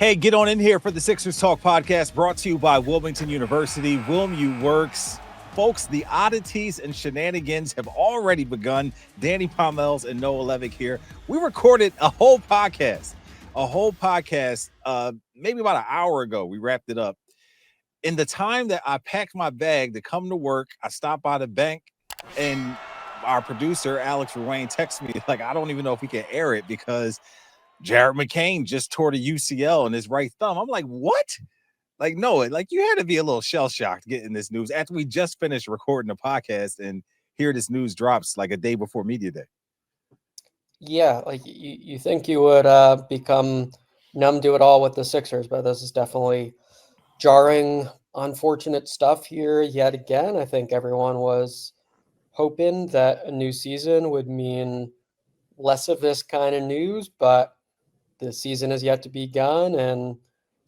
Hey, get on in here for the Sixers Talk podcast brought to you by Wilmington University. WilmU Works. Folks, the oddities and shenanigans have already begun. Danny Pommells and Noah Levick here. We recorded a whole podcast, maybe about an hour ago. We wrapped it up. In the time that I packed my bag to come to work, I stopped by the bank and our producer, Alex Ruane, texted me like, I don't even know if we can air it because Jared McCain just tore the UCL in his right thumb. I'm like, what? Like, no, like you had to be a little shell-shocked getting this news after we just finished recording the podcast and here this news drops like a day before media day. Yeah, like you think you would become numb to it all with the Sixers, but this is definitely jarring, unfortunate stuff here yet again. I think everyone was hoping that a new season would mean less of this kind of news, but the season has yet to begun, and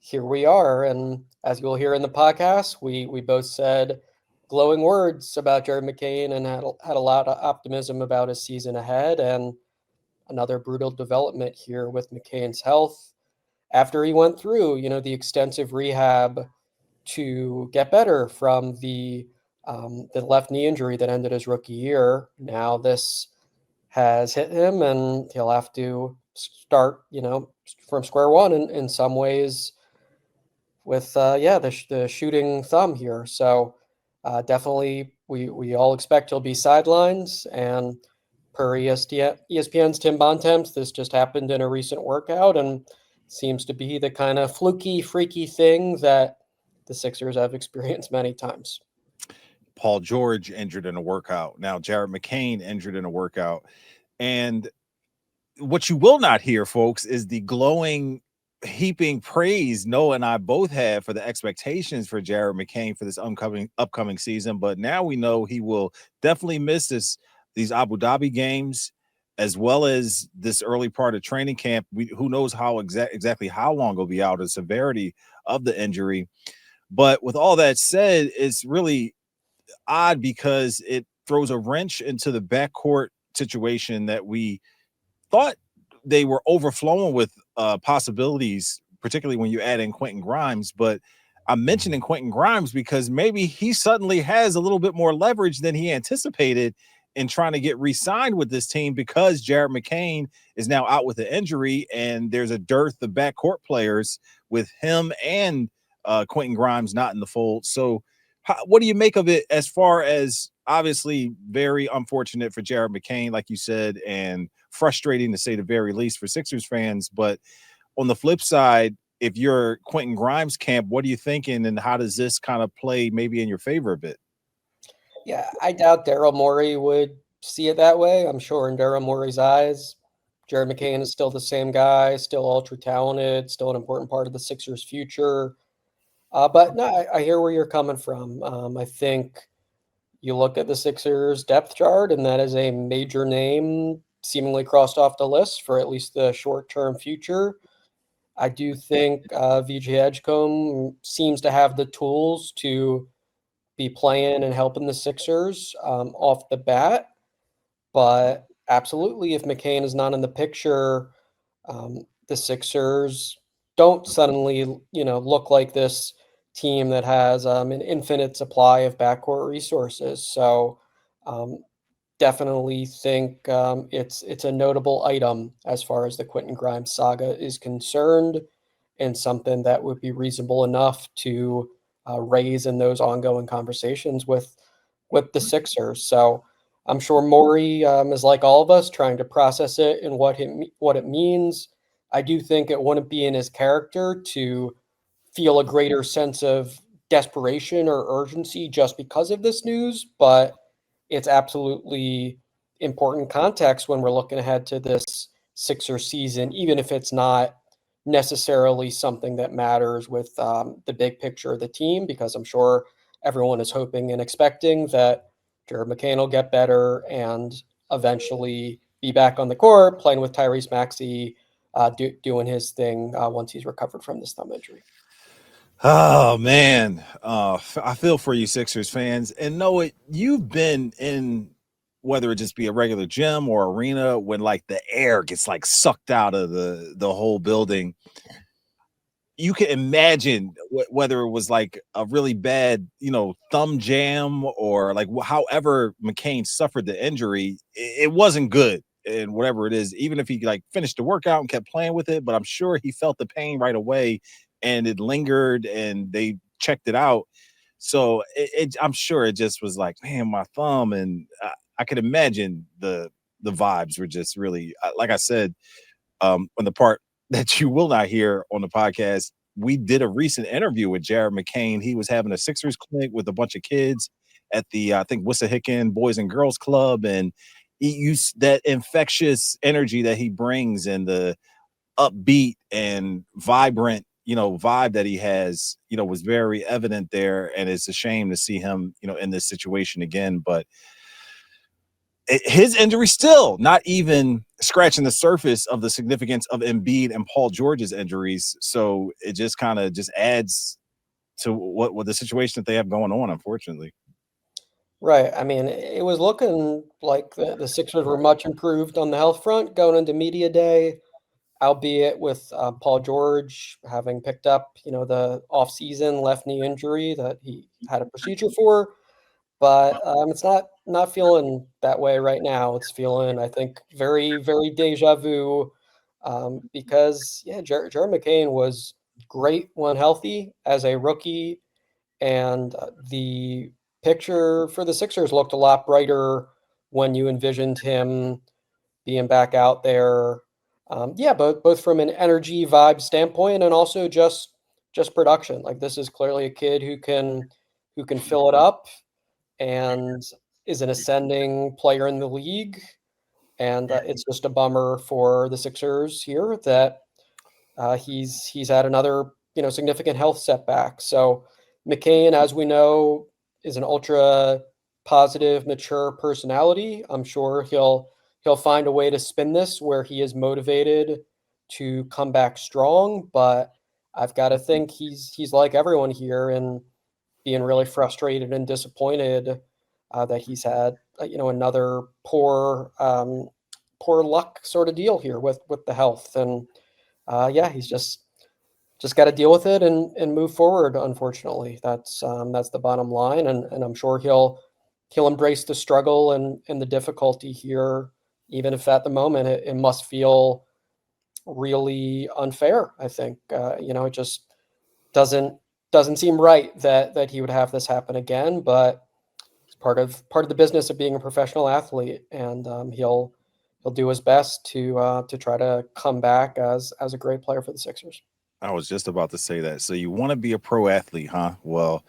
here we are. And as you'll hear in the podcast, we both said glowing words about Jared McCain and had a lot of optimism about his season ahead. And another brutal development here with McCain's health after he went through, the extensive rehab to get better from the left knee injury that ended his rookie year. Now this has hit him, and he'll have to start, from square one in some ways with, the shooting thumb here. So definitely we all expect he'll be sidelines, and per ESPN's Tim Bontemps, this just happened in a recent workout and seems to be the kind of fluky, freaky thing that the Sixers have experienced many times. Paul George injured in a workout. Now Jared McCain injured in a workout. And what you will not hear, folks, is the glowing, heaping praise Noah and I both have for the expectations for Jared McCain for this upcoming season. But now we know he will definitely miss these Abu Dhabi games, as well as this early part of training camp. Who knows how exactly how long he'll be out, the severity of the injury. But with all that said, it's really odd because it throws a wrench into the backcourt situation that we thought they were overflowing with possibilities, particularly when you add in Quentin Grimes. But I'm mentioning Quentin Grimes because maybe he suddenly has a little bit more leverage than he anticipated in trying to get re-signed with this team because Jared McCain is now out with an injury and there's a dearth of backcourt players with him and Quentin Grimes not in the fold. So what do you make of it as far as obviously very unfortunate for Jared McCain, like you said, and frustrating to say the very least for Sixers fans. But on the flip side, if you're Quentin Grimes camp, what are you thinking and how does this kind of play maybe in your favor a bit? Yeah, I doubt Daryl Morey would see it that way. I'm sure in Daryl Morey's eyes, Jared McCain is still the same guy, still ultra talented, still an important part of the Sixers' future. But no, I hear where you're coming from. I think you look at the Sixers depth chart, and that is a major name seemingly crossed off the list for at least the short-term future. I do think VJ Edgecombe seems to have the tools to be playing and helping the Sixers off the bat. But absolutely, if McCain is not in the picture, the Sixers don't suddenly, look like this team that has an infinite supply of backcourt resources. So definitely think it's a notable item as far as the Quentin Grimes saga is concerned, and something that would be reasonable enough to raise in those ongoing conversations with the Sixers. So I'm sure Morey is like all of us, trying to process it and what it means. I do think it wouldn't be in his character to feel a greater sense of desperation or urgency just because of this news, but it's absolutely important context when we're looking ahead to this Sixer season, even if it's not necessarily something that matters with the big picture of the team, because I'm sure everyone is hoping and expecting that Jared McCain will get better and eventually be back on the court playing with Tyrese Maxey, doing his thing once he's recovered from this thumb injury. Oh man, I feel for you Sixers fans, and Noah, you've been in whether it just be a regular gym or arena when like the air gets like sucked out of the whole building. you can imagine whether it was like a really bad, thumb jam or like however McCain suffered the injury, it wasn't good. And whatever it is, even if he like finished the workout and kept playing with it, but I'm sure he felt the pain right away and it lingered and they checked it out. So I'm sure it just was like, man, my thumb. And I could imagine the vibes were just really, like I said, on the part that you will not hear on the podcast, we did a recent interview with Jared McCain. He was having a Sixers clinic with a bunch of kids at the, I think, Wissahickon Boys and Girls Club. And he used that infectious energy that he brings and the upbeat and vibrant, vibe that he has, was very evident there. And it's a shame to see him, in this situation again. But his injury still not even scratching the surface of the significance of Embiid and Paul George's injuries. So it just kind of just adds to what the situation that they have going on, unfortunately. Right. I mean, it was looking like the Sixers were much improved on the health front going into media day, albeit with Paul George having picked up, the off-season left knee injury that he had a procedure for. But it's not feeling that way right now. It's feeling, I think, very, very deja vu because, yeah, Jared McCain was great when healthy as a rookie, and the picture for the Sixers looked a lot brighter when you envisioned him being back out there. Yeah, both from an energy vibe standpoint and also just production. Like this is clearly a kid who can fill it up and is an ascending player in the league. And it's just a bummer for the Sixers here that he's had another significant health setback. So McCain, as we know, is an ultra positive, mature personality. I'm sure he'll find a way to spin this where he is motivated to come back strong. But I've got to think he's like everyone here and being really frustrated and disappointed that he's had another poor luck sort of deal here with the health. And yeah, he's just got to deal with it and move forward. Unfortunately, that's the bottom line, and I'm sure he'll embrace the struggle and the difficulty here, even if at the moment it must feel really unfair. I think it just doesn't seem right that he would have this happen again, but it's part of the business of being a professional athlete, and he'll do his best to try to come back as a great player for the Sixers. I was just about to say that. So you want to be a pro athlete, huh? Well,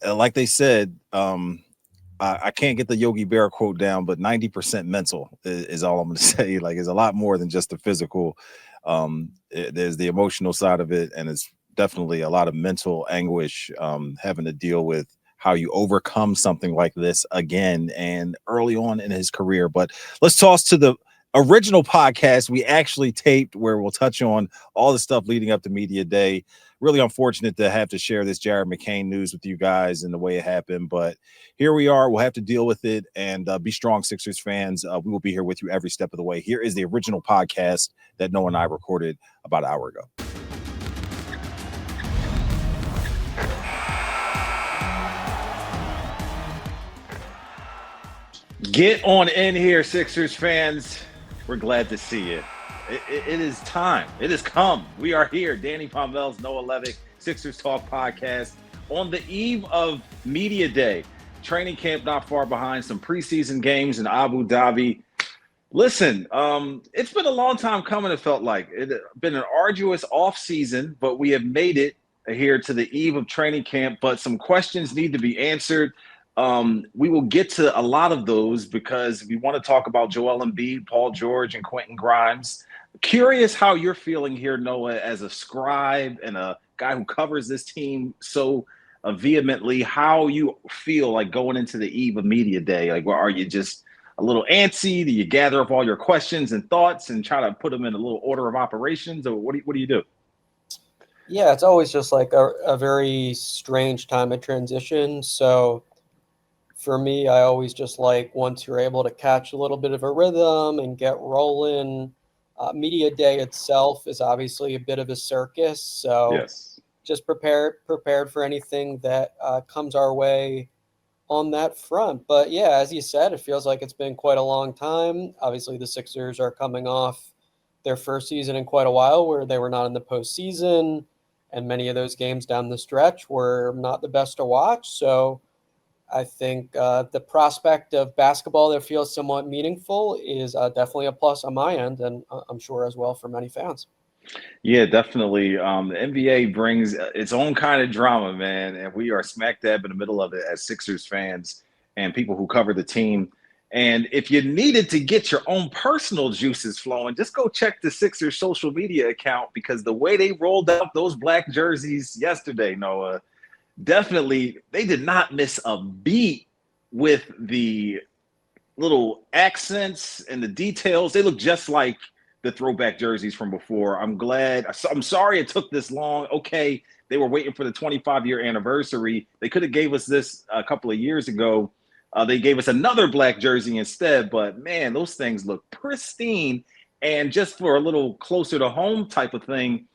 like they said, I can't get the Yogi Berra quote down, but 90% mental is all I'm going to say. Like, it's a lot more than just the physical. There's the emotional side of it, and it's definitely a lot of mental anguish having to deal with how you overcome something like this again and early on in his career. But let's toss to the original podcast we actually taped where we'll touch on all the stuff leading up to media day. Really unfortunate to have to share this Jared McCain news with you guys and the way it happened, but here we are. We'll have to deal with it, and be strong, Sixers fans. We will be here with you every step of the way. Here is the original podcast that Noah and I recorded about an hour ago. Get on in here, Sixers fans. We're glad to see you. It is time. It has come. We are here. Danny Pommells, Noah Levick, Sixers Talk Podcast on the eve of media day. Training camp not far behind. Some preseason games in Abu Dhabi. Listen, it's been a long time coming, it felt like. It's been an arduous offseason, but we have made it here to the eve of training camp. But some questions need to be answered. We will get to a lot of those because we want to talk about Joel Embiid, Paul George, and Quentin Grimes. Curious how you're feeling here, Noah, as a scribe and a guy who covers this team so vehemently, how you feel like going into the eve of media day. Like, are you just a little antsy? Do you gather up all your questions and thoughts and try to put them in a little order of operations, or what do you do? Yeah, it's always just like a very strange time of transition. So for me, I always just like once you're able to catch a little bit of a rhythm and get rolling, Media day itself is obviously a bit of a circus, so Yes. just prepared for anything that comes our way on that front. But yeah, as you said, it feels like it's been quite a long time. Obviously, the Sixers are coming off their first season in quite a while where they were not in the postseason, and many of those games down the stretch were not the best to watch. So I think the prospect of basketball that feels somewhat meaningful is definitely a plus on my end, and I'm sure as well for many fans. Yeah, definitely. The NBA brings its own kind of drama, man, and we are smack dab in the middle of it as Sixers fans and people who cover the team. And if you needed to get your own personal juices flowing, just go check the Sixers social media account because the way they rolled out those black jerseys yesterday, Noah, definitely they did not miss a beat with the little accents and the details. They look just like the throwback jerseys from before. I'm sorry it took this long. Okay, they were waiting for the 25-year anniversary. They could have gave us this a couple of years ago. They gave us another black jersey instead, but man, those things look pristine. And just for a little closer to home type of thing,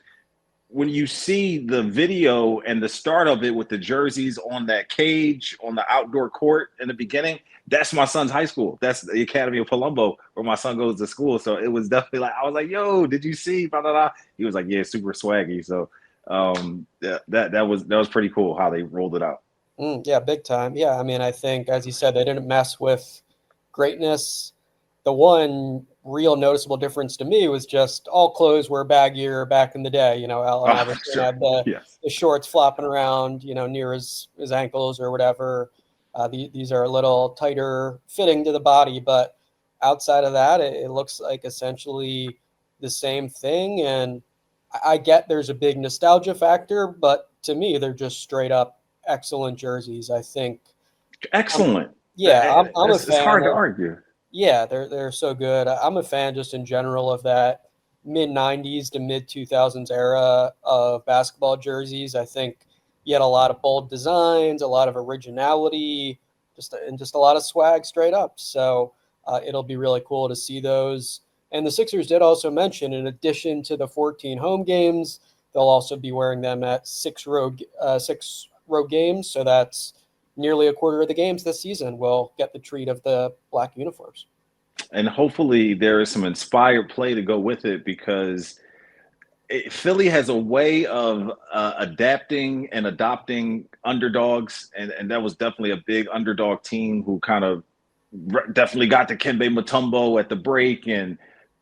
when you see the video and the start of it with the jerseys on that cage on the outdoor court in the beginning, that's my son's high school. That's the Academy of Palumbo where my son goes to school. So it was definitely like, I was like, yo, did you see? Blah, blah, blah. He was like, yeah, super swaggy. So that was pretty cool how they rolled it out. Yeah, big time. Yeah, I mean, I think, as you said, they didn't mess with greatness. The one real noticeable difference to me was just all clothes were baggier back in the day. You know, Allen Oh, Iverson sure. had the, Yes. the shorts flopping around, near his ankles or whatever. These are a little tighter fitting to the body, but outside of that, it looks like essentially the same thing. And I get there's a big nostalgia factor, but to me, they're just straight up excellent jerseys. I think, Excellent. I'm a It's fan hard to of. argue. Yeah, they're so good. I'm a fan just in general of that mid '90s to mid 2000s era of basketball jerseys. I think you had a lot of bold designs, a lot of originality, just a lot of swag straight up. So it'll be really cool to see those. And the Sixers did also mention, in addition to the 14 home games, they'll also be wearing them at six road games. So that's nearly a quarter of the games this season will get the treat of the black uniforms. And hopefully there is some inspired play to go with it because Philly has a way of adapting and adopting underdogs, and that was definitely a big underdog team who kind of definitely got to Kembe Mutombo at the break and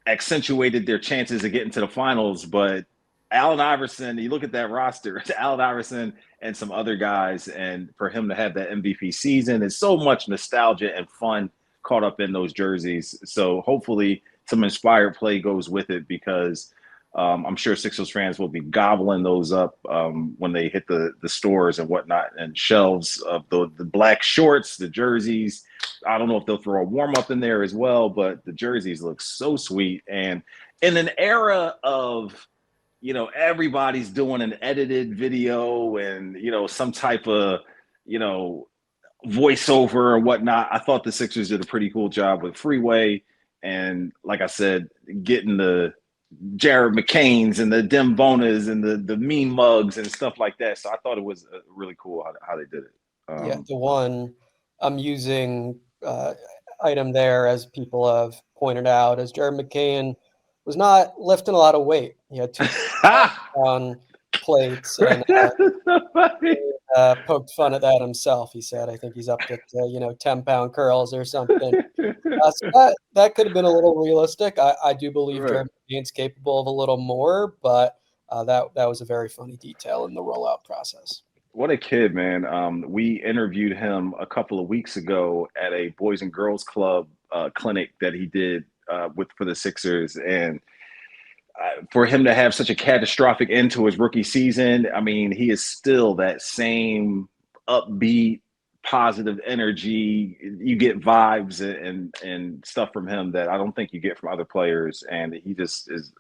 accentuated their chances of getting to the finals. But Allen Iverson, you look at that roster, it's Allen Iverson and some other guys, and for him to have that MVP season is so much nostalgia and fun caught up in those jerseys. So hopefully some inspired play goes with it because I'm sure Sixers fans will be gobbling those up when they hit the stores and whatnot and shelves of the black shorts, the jerseys. I don't know if they'll throw a warm up in there as well, but the jerseys look so sweet. And in an era of, everybody's doing an edited video and, some type of, voiceover or whatnot, I thought the Sixers did a pretty cool job with Freeway. And like I said, getting the Jared McCain's and the Dem Bonas and the mean mugs and stuff like that. So I thought it was really cool how they did it. Yeah, the one I'm using item there, as people have pointed out, is Jared McCain was not lifting a lot of weight. He had two on plates and poked fun at that himself. He said, I think he's up to 10-pound curls or something. So that could have been a little realistic. I do believe Right. Jared McCain's capable of a little more, but that was a very funny detail in the rollout process. What a kid, man. We interviewed him a couple of weeks ago at a Boys and Girls Club clinic that he did for the Sixers. And for him to have such a catastrophic end to his rookie season, I mean, he is still that same upbeat, positive energy. You get vibes and stuff from him that I don't think you get from other players. And he just is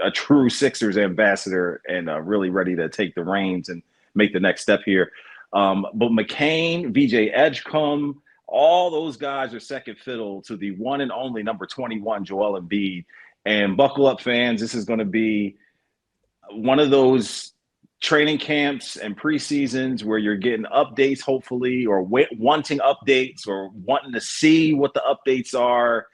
a true Sixers ambassador and really ready to take the reins and make the next step here. But McCain, VJ Edgecombe, all those guys are second fiddle to the one and only number 21, Joel Embiid. And buckle up, fans. This is going to be one of those training camps and preseasons where you're getting updates, hopefully, or wanting updates or wanting to see what the updates are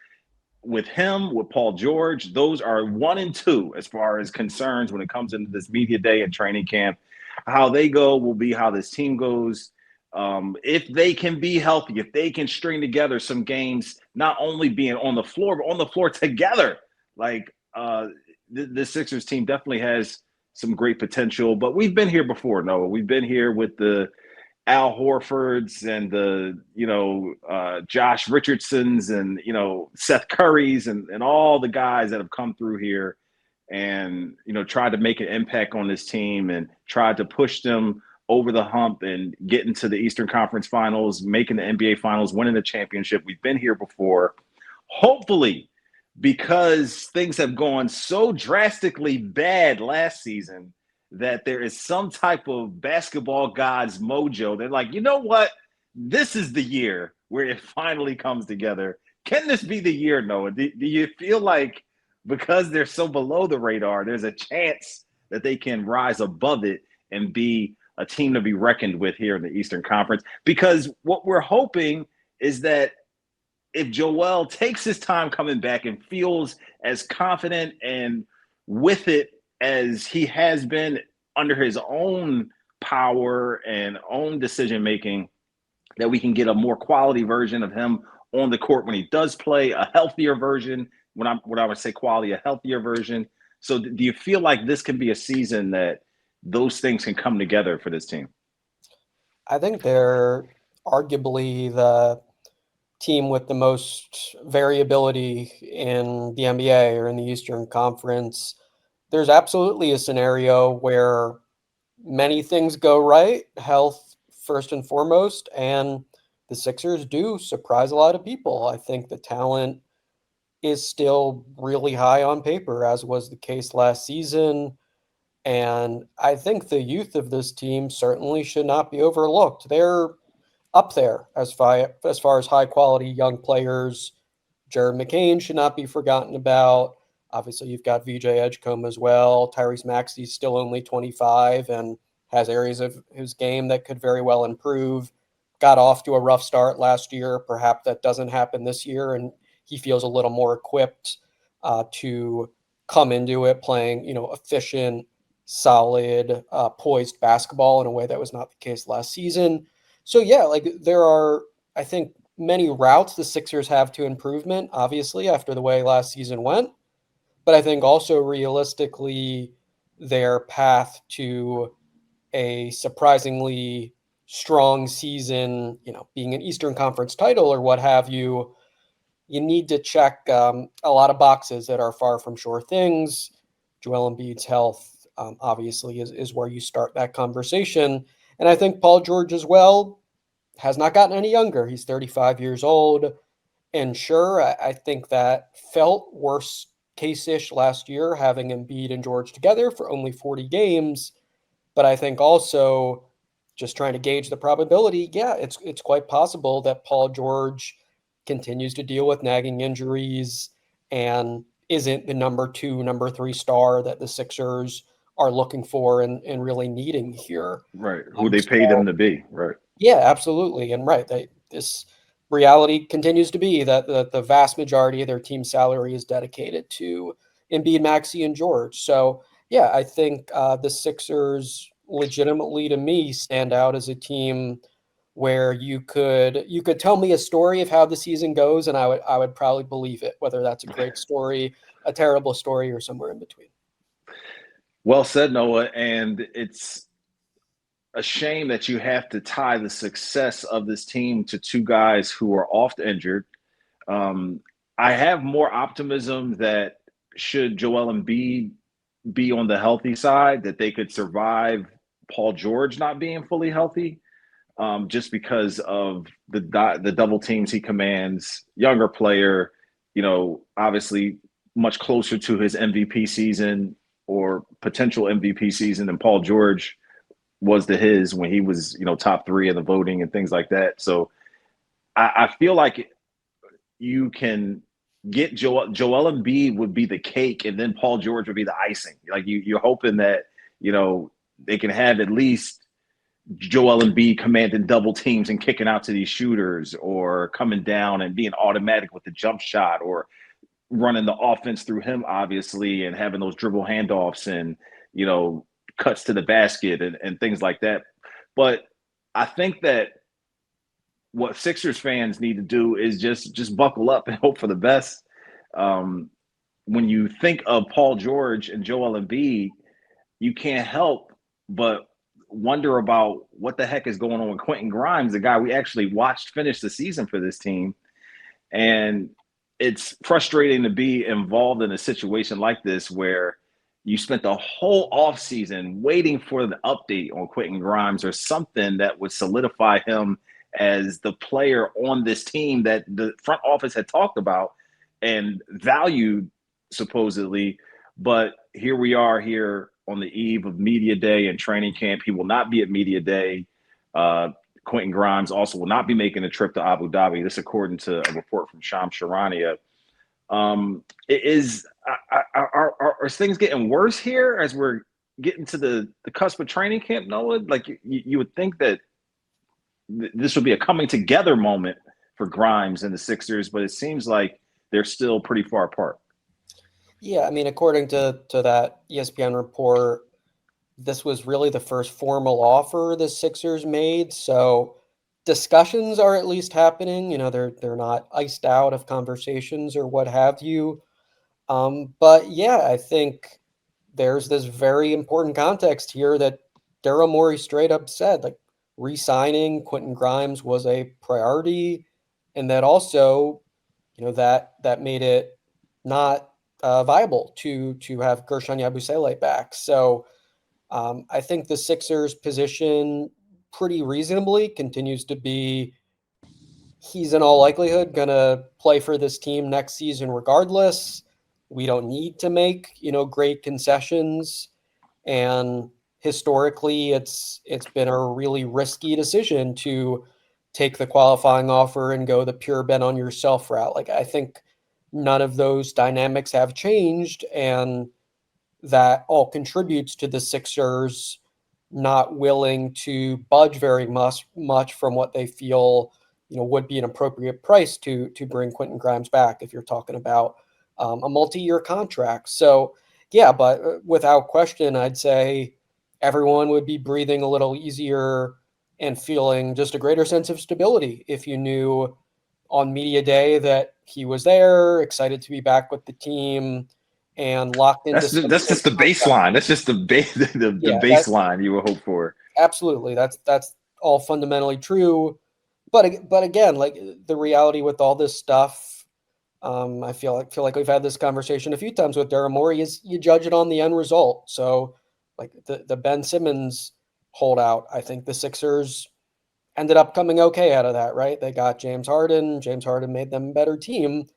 with him, with Paul George. Those are 1 and 2 as far as concerns when it comes into this media day and training camp. How they go will be how this team goes. If they can be healthy, if they can string together some games, not only being on the floor, but on the floor together, like the Sixers team definitely has some great potential. But we've been here before, Noah. We've been here with the Al Horfords and the, Josh Richardsons and, Seth Currys and all the guys that have come through here and, tried to make an impact on this team and tried to push them over the hump and get into the Eastern Conference Finals, making the NBA Finals, winning the championship. We've been here before. Hopefully, because things have gone so drastically bad last season, that there is some type of basketball gods mojo. They're like, you know what? This is the year where it finally comes together. Can this be the year, Noah? Do you feel like because they're so below the radar, there's a chance that they can rise above it and be a team to be reckoned with here in the Eastern Conference? Because what we're hoping is that if Joel takes his time coming back and feels as confident and with it as he has been under his own power and own decision making, that we can get a more quality version of him on the court when he does play, a healthier version. When I would say quality, a healthier version. So do you feel like this can be a season that those things can come together for this team? I think they're arguably the team with the most variability in the NBA or in the Eastern Conference. There's absolutely a scenario where many things go right, health first and foremost, and the Sixers do surprise a lot of people. I think the talent is still really high on paper, as was the case last season. And I think the youth of this team certainly should not be overlooked. They're up there as far as high quality young players. Jared McCain should not be forgotten about. Obviously, you've got VJ Edgecombe as well. Tyrese Maxey's still only 25 and has areas of his game that could very well improve. Got off to a rough start last year. Perhaps that doesn't happen this year, and he feels a little more equipped to come into it playing, efficient, solid, poised basketball in a way that was not the case last season. So yeah, like there are, I think, many routes the Sixers have to improvement, obviously, after the way last season went. But I think also realistically, their path to a surprisingly strong season, being an Eastern Conference title or what have you, you need to check a lot of boxes that are far from sure things. Joel Embiid's health, obviously, is where you start that conversation. And I think Paul George as well has not gotten any younger. He's 35 years old. And sure, I think that felt worse case-ish last year, having Embiid and George together for only 40 games. But I think also just trying to gauge the probability, yeah, it's quite possible that Paul George continues to deal with nagging injuries and isn't the number 2, number 3 star that the Sixers are looking for and really needing here. Right. Who they paid them to be. Right. Yeah, absolutely. And right, this reality continues to be that the vast majority of their team salary is dedicated to Embiid, Maxey, and George. So yeah, I think the Sixers legitimately, to me, stand out as a team where you could tell me a story of how the season goes, and I would probably believe it, whether that's a great story, a terrible story, or somewhere in between. Well said, Noah. And it's a shame that you have to tie the success of this team to 2 guys who are oft injured. I have more optimism that should Joel Embiid be on the healthy side, that they could survive Paul George not being fully healthy, just because of the double teams he commands. Younger player, obviously much closer to his MVP season or potential MVP season than Paul George was to his when he was, top 3 in the voting and things like that. So I feel like you can get Joel Embiid would be the cake, and then Paul George would be the icing. Like you're hoping that they can have at least Joel Embiid commanding double teams and kicking out to these shooters, or coming down and being automatic with the jump shot, or running the offense through him, obviously, and having those dribble handoffs and cuts to the basket and things like that. But I think that what Sixers fans need to do is just buckle up and hope for the best. When you think of Paul George and Joel Embiid, you can't help but wonder about what the heck is going on with Quentin Grimes, the guy we actually watched finish the season for this team. And it's frustrating to be involved in a situation like this where you spent the whole offseason waiting for the update on Quentin Grimes or something that would solidify him as the player on this team that the front office had talked about and valued, supposedly. But here we are here on the eve of media day and training camp. He will not be at media day. Quentin Grimes also will not be making a trip to Abu Dhabi. This according to a report from Shams Charania. Are things getting worse here as we're getting to the cusp of training camp, Noah? Like you would think that this would be a coming together moment for Grimes and the Sixers, but it seems like they're still pretty far apart. Yeah, I mean, according to that ESPN report, this was really the first formal offer the Sixers made. So discussions are at least happening. They're not iced out of conversations or what have you. But yeah, I think there's this very important context here that Daryl Morey straight up said, like, re-signing Quentin Grimes was a priority, and that also, that made it not viable to have Gershon Yabusele back. So I think the Sixers' position pretty reasonably continues to be he's in all likelihood going to play for this team next season regardless. We don't need to make, great concessions. And historically, it's been a really risky decision to take the qualifying offer and go the pure bet on yourself route. Like, I think none of those dynamics have changed, and that all contributes to the Sixers not willing to budge very much from what they feel, would be an appropriate price to bring Quentin Grimes back if you're talking about a multi-year contract. So, yeah, but without question, I'd say everyone would be breathing a little easier and feeling just a greater sense of stability if you knew on media day that he was there, excited to be back with the team, and locked into. That's just the baseline. That's just the baseline you would hope for. Absolutely, that's all fundamentally true. But again, like, the reality with all this stuff, I feel like we've had this conversation a few times with Daryl Morey, is you judge it on the end result. So, like the Ben Simmons holdout, I think the Sixers ended up coming okay out of that, right? They got James Harden. James Harden made them a better team,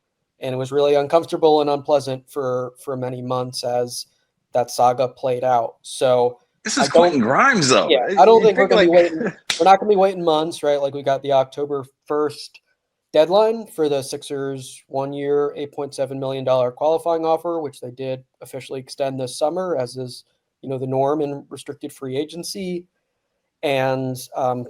and it was really uncomfortable and unpleasant for many months as that saga played out. So this is Quentin Grimes, though. Yeah, I don't think we're going to be waiting. We're not going to be waiting months, right? Like, we got the October 1st deadline for the Sixers' 1 year, $8.7 million qualifying offer, which they did officially extend this summer, as is, the norm in restricted free agency. And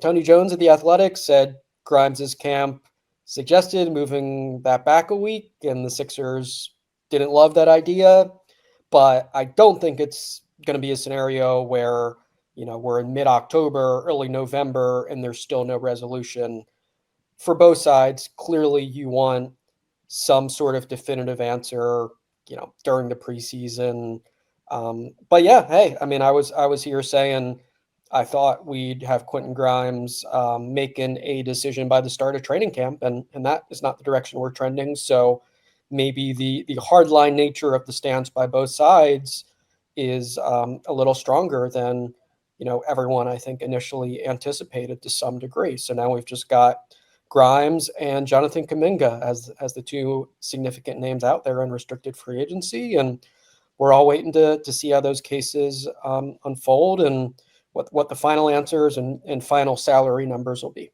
Tony Jones of The Athletic said Grimes's camp suggested moving that back a week, and the Sixers didn't love that idea. But I don't think it's going to be a scenario where, we're in mid-October, early November, and there's still no resolution. For both sides, clearly you want some sort of definitive answer, during the preseason. But yeah, hey, I mean, I was here saying I thought we'd have Quentin Grimes making a decision by the start of training camp, and that is not the direction we're trending. So maybe the hardline nature of the stance by both sides is a little stronger than everyone, I think, initially anticipated to some degree. So now we've just got Grimes and Jonathan Kuminga as the two significant names out there in restricted free agency, and we're all waiting to see how those cases unfold and what the final answers and final salary numbers will be.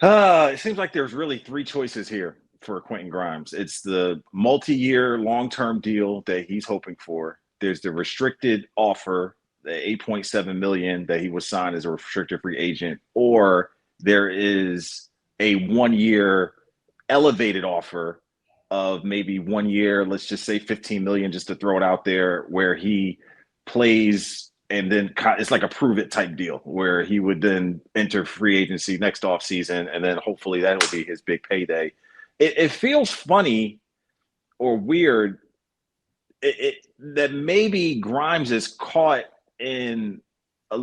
It seems like there's really three choices here for Quentin Grimes. It's the multi-year, long-term deal that he's hoping for. There's the restricted offer, the $8.7 million that he was signed as a restricted free agent, or there is a 1 year elevated offer of maybe 1 year, let's just say $15 million, just to throw it out there, where he plays and then it's like a prove it type deal where he would then enter free agency next off season, and then hopefully that will be his big payday. It feels funny or weird that maybe Grimes is caught in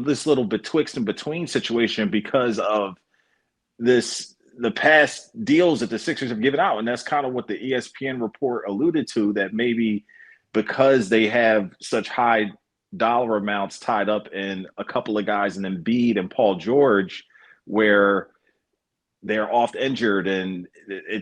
this little betwixt and between situation because of the past deals that the Sixers have given out. And that's kind of what the ESPN report alluded to, that maybe because they have such high dollar amounts tied up in a couple of guys, and Embiid and Paul George, where they're oft injured, and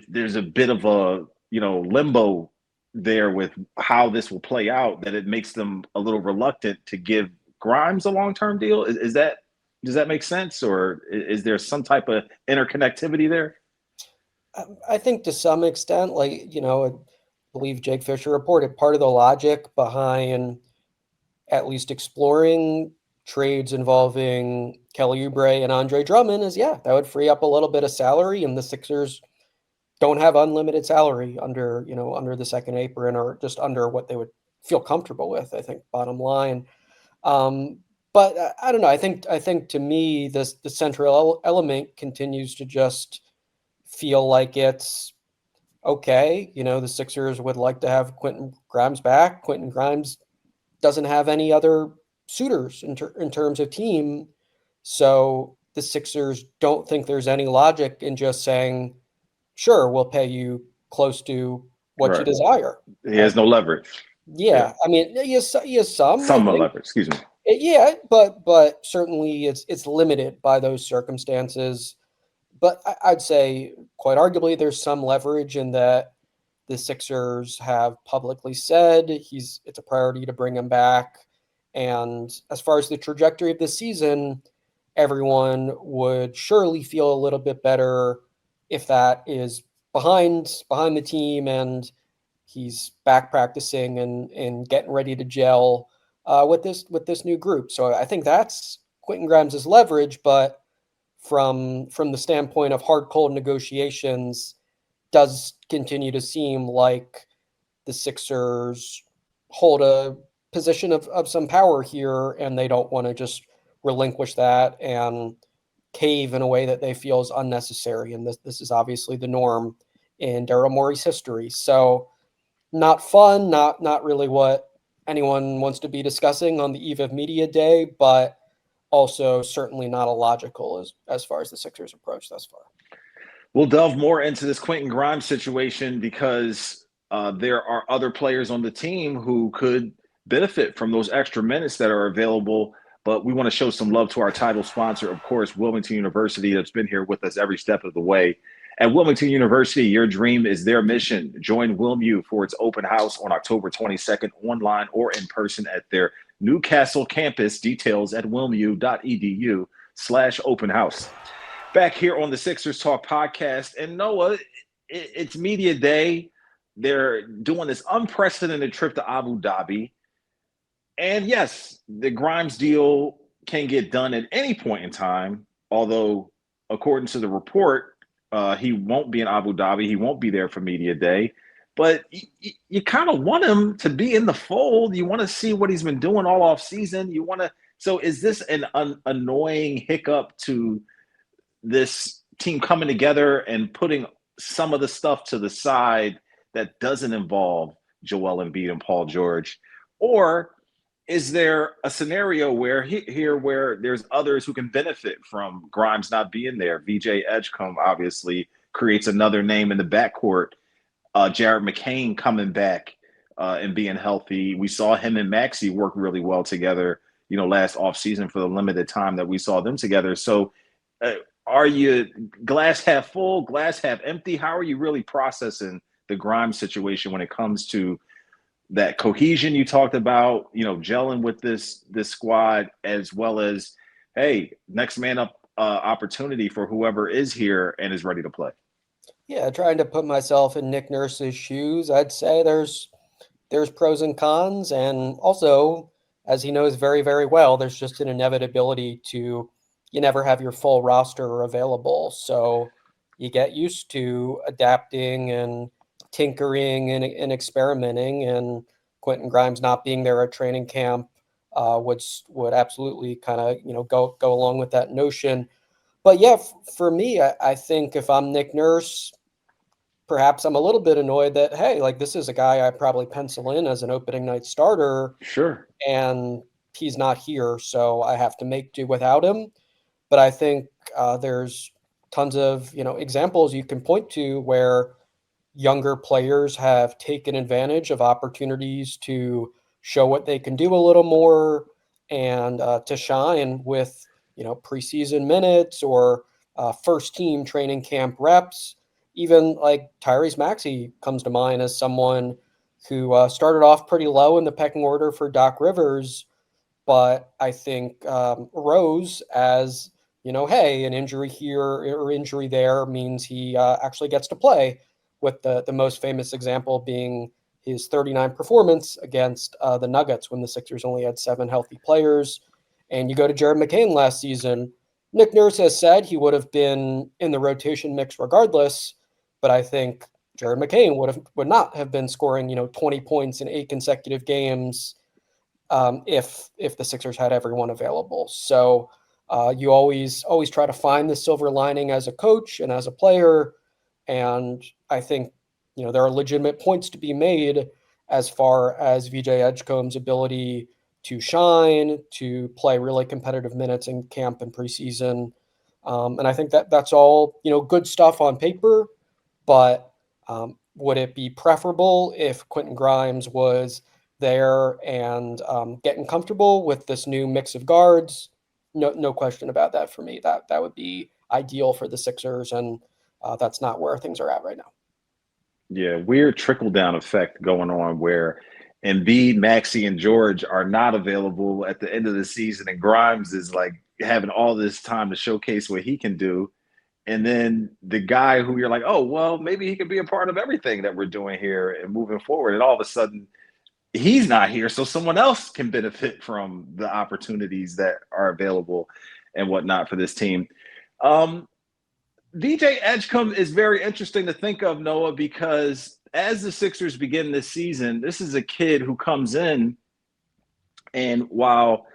there's a bit of a limbo there with how this will play out, that it makes them a little reluctant to give Grimes a long-term deal. Does that make sense, or is there some type of interconnectivity there? I think to some extent, I believe Jake Fisher reported part of the logic behind at least exploring trades involving Kelly Oubre and Andre Drummond is, that would free up a little bit of salary, and the Sixers don't have unlimited salary under the second apron, or just under what they would feel comfortable with, I think, bottom line. But I don't know. I think to me, the central element continues to just feel like it's okay. The Sixers would like to have Quentin Grimes back. Quentin Grimes doesn't have any other suitors in terms of team. So the Sixers don't think there's any logic in just saying, sure, we'll pay you close to what you desire. He has no leverage. Yeah. I mean, he has some leverage, excuse me. Yeah, but certainly it's limited by those circumstances. But I'd say quite arguably there's some leverage in that the Sixers have publicly said it's a priority to bring him back. And as far as the trajectory of the season, everyone would surely feel a little bit better if that is behind the team and he's back practicing and getting ready to gel with this new group. So I think that's Quentin Grimes' leverage, but from the standpoint of hard, cold negotiations, does continue to seem like the Sixers hold a position of some power here, and they don't want to just relinquish that and cave in a way that they feel is unnecessary. And this is obviously the norm in Daryl Morey's history. So not fun, not really what anyone wants to be discussing on the eve of media day, but also certainly not illogical as far as the Sixers approach thus far. We'll delve more into this Quentin Grimes situation because there are other players on the team who could benefit from those extra minutes that are available. But we want to show some love to our title sponsor, of course, Wilmington University, that's been here with us every step of the way. At Wilmington University, your dream is their mission. Join WilmU for its open house on October 22nd, online or in person at their Newcastle campus. Details at wilmu.edu/open house. Back here on the Sixers Talk podcast. And Noah, it's media day. They're doing this unprecedented trip to Abu Dhabi. And yes, the Grimes deal can get done at any point in time, although according to the report, he won't be in Abu Dhabi. He won't be there for media day. But you kind of want him to be in the fold. You want to see what he's been doing all off season. So is this an annoying hiccup to this team coming together and putting some of the stuff to the side that doesn't involve Joel Embiid and Paul George? Or is there a scenario where there's others who can benefit from Grimes not being there? VJ Edgecombe obviously creates another name in the backcourt. Jared McCain coming back and being healthy. We saw him and Maxey work really well together, last offseason for the limited time that we saw them together. So are you glass half full, glass half empty? How are you really processing the Grimes situation when it comes to that cohesion you talked about, gelling with this squad, as well as, hey, next man up opportunity for whoever is here and is ready to play? Yeah, trying to put myself in Nick Nurse's shoes, I'd say there's pros and cons, and also, as he knows very, very well, there's just an inevitability to you never have your full roster available. So you get used to adapting and tinkering and experimenting. And Quentin Grimes not being there at training camp would absolutely kind of go along with that notion. But yeah, for me, I think if I'm Nick Nurse, perhaps I'm a little bit annoyed that, hey, like this is a guy I probably pencil in as an opening night starter, Sure. and he's not here, so I have to make do without him. But I think there's tons of examples you can point to where younger players have taken advantage of opportunities to show what they can do a little more and to shine with preseason minutes or first team training camp reps. Even like Tyrese Maxey comes to mind as someone who started off pretty low in the pecking order for Doc Rivers, but I think rose as hey, an injury here or injury there means he actually gets to play, with the most famous example being his 39 performance against the Nuggets when the Sixers only had 7 healthy players. And you go to Jared McCain last season. Nick Nurse has said he would have been in the rotation mix regardless, but I think Jared McCain would not have been scoring 20 points in 8 consecutive games if the Sixers had everyone available. So you always try to find the silver lining as a coach and as a player. And I think there are legitimate points to be made as far as VJ Edgecombe's ability to shine, to play really competitive minutes in camp and preseason. And I think that's all good stuff on paper. But would it be preferable if Quentin Grimes was there and getting comfortable with this new mix of guards? No question about that for me. That would be ideal for the Sixers, and that's not where things are at right now. Yeah, weird trickle down effect going on where Embiid, Maxey, and George are not available at the end of the season, and Grimes is like having all this time to showcase what he can do. And then the guy who you're like, oh, well, maybe he could be a part of everything that we're doing here and moving forward. And all of a sudden, he's not here. So someone else can benefit from the opportunities that are available and whatnot for this team. VJ Edgecombe is very interesting to think of, Noah, because as the Sixers begin this season, this is a kid who comes in, and while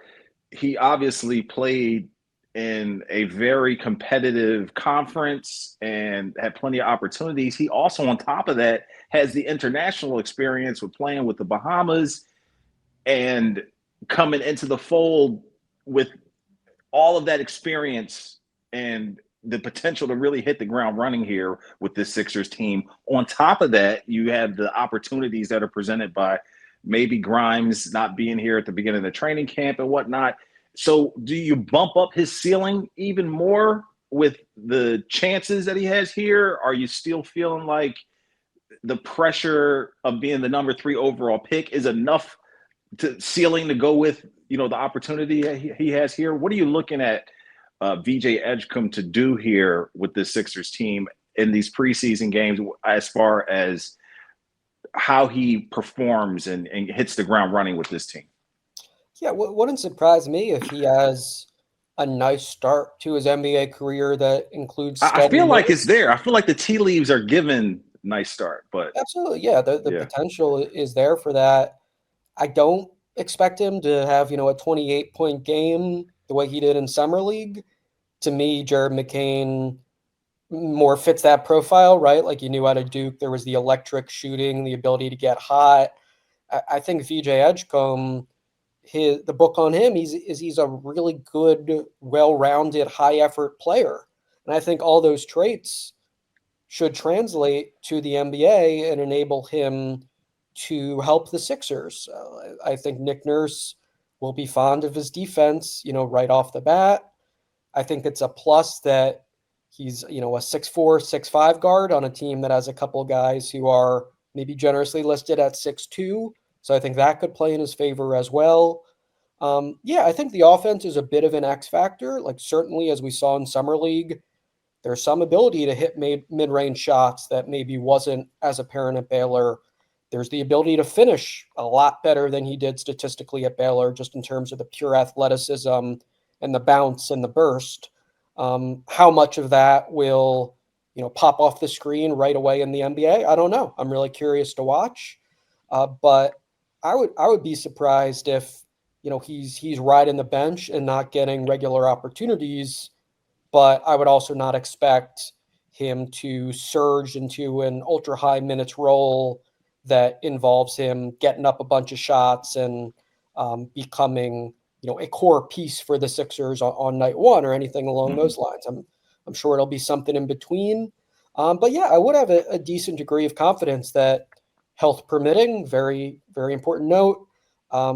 he obviously played in a very competitive conference and had plenty of opportunities, he also, on top of that, has the international experience with playing with the Bahamas and coming into the fold with all of that experience and the potential to really hit the ground running here with this Sixers team. On top of that, you have the opportunities that are presented by maybe Grimes not being here at the beginning of the training camp and whatnot. So do you bump up his ceiling even more with the chances that he has here? Are you still feeling like the pressure of being the number 3 overall pick is enough ceiling to go with, the opportunity he has here? What are you looking at VJ Edgecombe to do here with the Sixers team in these preseason games as far as how he performs and hits the ground running with this team? Yeah, wouldn't surprise me if he has a nice start to his NBA career that includes I steady feel like minutes. it's there. I feel like the tea leaves are given nice start, but Absolutely, yeah, the yeah. potential is there for that. I don't expect him to have, a 28-point game the way he did in Summer League. To me, Jared McCain more fits that profile, right? Like you knew out of Duke, there was the electric shooting, the ability to get hot. I think VJ Edgecombe, the book on him, he's a really good, well-rounded, high-effort player. And I think all those traits should translate to the NBA and enable him to help the Sixers. I think Nick Nurse will be fond of his defense, right off the bat. I think it's a plus that he's, a 6'4", 6'5" guard on a team that has a couple of guys who are maybe generously listed at 6'2". So I think that could play in his favor as well. Yeah, I think the offense is a bit of an X factor. Like certainly, as we saw in Summer League, there's some ability to hit mid-range shots that maybe wasn't as apparent at Baylor. There's the ability to finish a lot better than he did statistically at Baylor, just in terms of the pure athleticism and the bounce and the burst. How much of that will, pop off the screen right away in the NBA? I don't know. I'm really curious to watch. But I would be surprised if, he's riding the bench and not getting regular opportunities. But I would also not expect him to surge into an ultra high minutes role that involves him getting up a bunch of shots and becoming, a core piece for the Sixers on night one or anything along those lines. I'm sure it'll be something in between. But yeah, I would have a decent degree of confidence that, health permitting, very, very important note,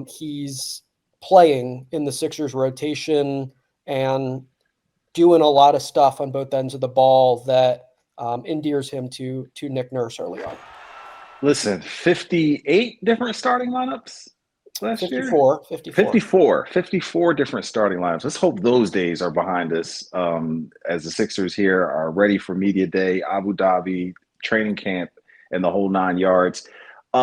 he's playing in the Sixers rotation and doing a lot of stuff on both ends of the ball that endears him to Nick Nurse early on. Listen, 58 different starting lineups last 54, year? 54 different starting lineups. Let's hope those days are behind us as the Sixers here are ready for media day, Abu Dhabi, training camp, and the whole 9 yards.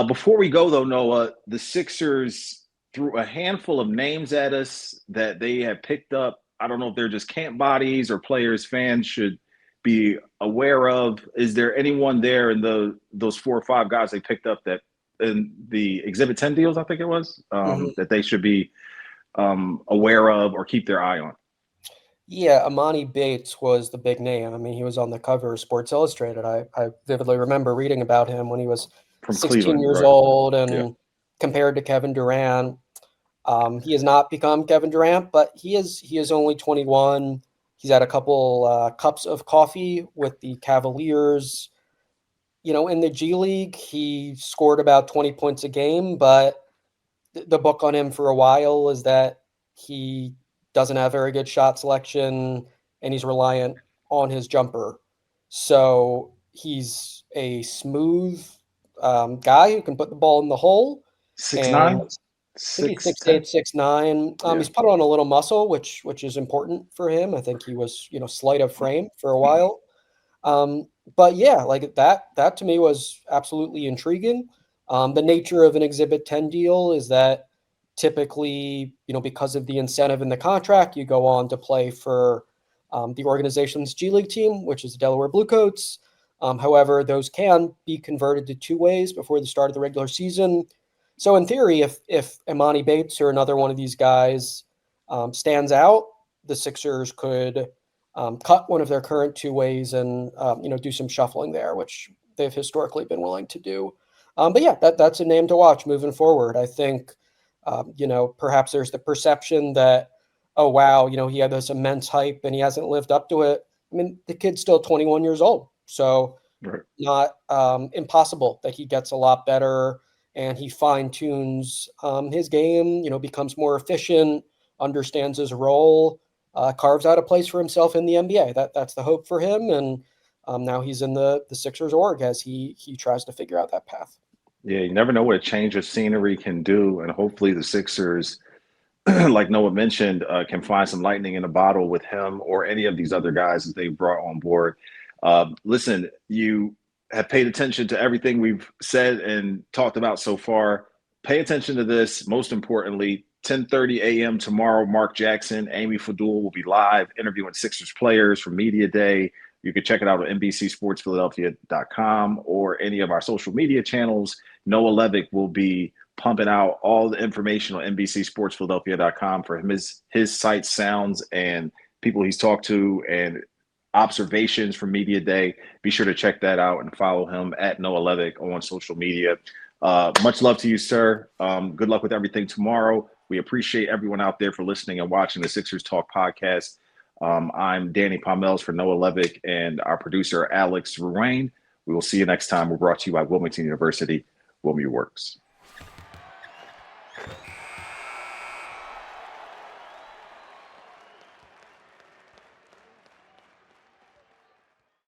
Before we go, though, Noah, the Sixers threw a handful of names at us that they had picked up. I don't know if they're just camp bodies or players fans should be aware of. Is there anyone there in those 4 or 5 guys they picked up that in the Exhibit 10 deals, I think it was, that they should be aware of or keep their eye on? Yeah, Amani Bates was the big name. I mean, he was on the cover of Sports Illustrated. I vividly remember reading about him when he was From 16 Cleveland, years right. old and compared to Kevin Durant. He has not become Kevin Durant, but he is only 21. He's had a couple cups of coffee with the Cavaliers. In the G League, he scored about 20 points a game, but the book on him for a while is that he doesn't have very good shot selection and he's reliant on his jumper. So he's a smooth guy who can put the ball in the hole. 6'9"? I think he's 6'8", 6'9". He's put on a little muscle, which is important for him. I think he was, slight of frame for a while. But yeah, like that to me was absolutely intriguing. The nature of an Exhibit 10 deal is that typically, because of the incentive in the contract, you go on to play for the organization's G League team, which is the Delaware Bluecoats. However, those can be converted to 2 ways before the start of the regular season. So in theory, if Imani Bates or another one of these guys stands out, the Sixers could cut one of their current 2 ways and do some shuffling there, which they've historically been willing to do. But yeah, that's a name to watch moving forward. I think perhaps there's the perception that, oh wow, he had this immense hype and he hasn't lived up to it. I mean, the kid's still 21 years old, so not impossible that he gets a lot better. And he fine-tunes his game, becomes more efficient, understands his role, carves out a place for himself in the NBA. That's the hope for him. And now he's in the Sixers org as he tries to figure out that path. Yeah, you never know what a change of scenery can do. And hopefully the Sixers, like Noah mentioned, can find some lightning in a bottle with him or any of these other guys that they brought on board. Listen, you have paid attention to everything we've said and talked about so far. Pay attention to this. Most importantly, 10:30 a.m. tomorrow, Mark Jackson, Amy Fadul will be live interviewing Sixers players for Media Day. You can check it out on NBCSportsPhiladelphia.com or any of our social media channels. Noah Levick will be pumping out all the information on NBCSportsPhiladelphia.com for his sights, sounds, and people he's talked to and observations from Media Day. Be sure to check that out and follow him at Noah Levick on social media. Much love to you, sir. Good luck with everything tomorrow. We appreciate everyone out there for listening and watching the Sixers Talk podcast. I'm Danny Pommells for Noah Levick and our producer, Alex Ruane. We will see you next time. We're brought to you by Wilmington University. Wilmington Works.